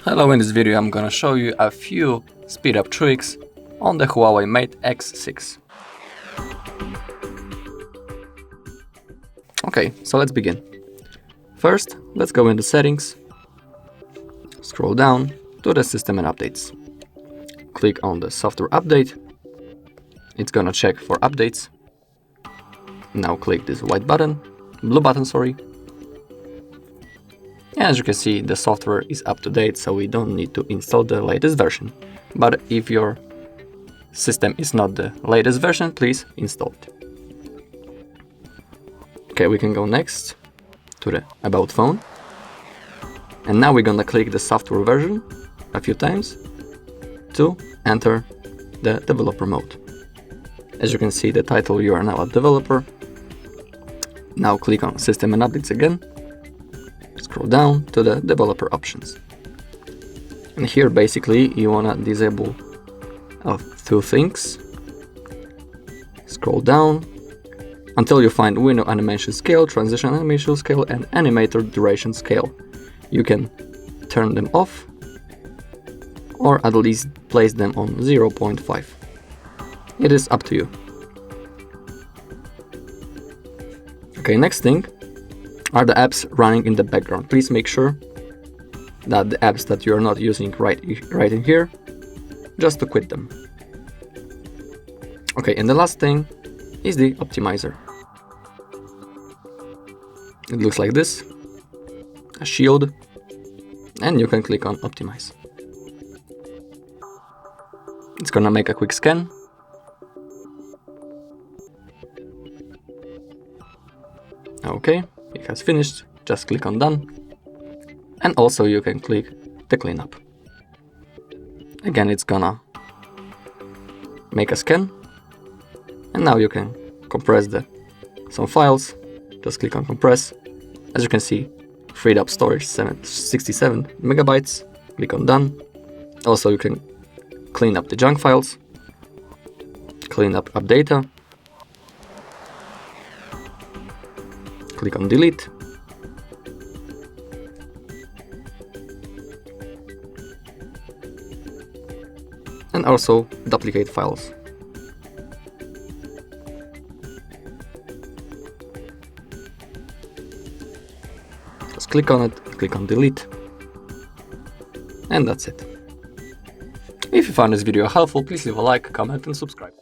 Hello, in this video I'm gonna show you a few speed up tricks on the HUAWEI Mate X6. Okay, so let's begin. First, let's go into settings, scroll down to the system and updates. Click on the software update. It's gonna check for updates. Now click this blue button, sorry. As you can see, the software is up to date, so we don't need to install the latest version. But if your system is not the latest version, please install it. Okay, we can go next to the About Phone. And now we're gonna click the software version a few times to enter the developer mode. As you can see, the title, you are now a developer. Now click on System and Updates again. Scroll down to the developer options. And here basically you wanna disable two things. Scroll down until you find window animation scale, transition animation scale, and animator duration scale. You can turn them off or at least place them on 0.5. It is up to you. Okay, next thing are the apps running in the background. Please make sure that the apps that you are not using right in here, just to quit them. Okay, and the last thing is the optimizer. It looks like this, a shield, and you can click on optimize. It's gonna make a quick scan. Okay, it has finished. Just click on done. And also you can click the cleanup. Again, it's gonna make a scan. And now you can compress some files. Just click on compress. As you can see, freed up storage 67 megabytes. Click on done. Also, you can clean up the junk files. Clean up data. Click on delete. And also duplicate files. Just click on it, click on delete. And that's it. If you found this video helpful, please leave a like, comment and subscribe.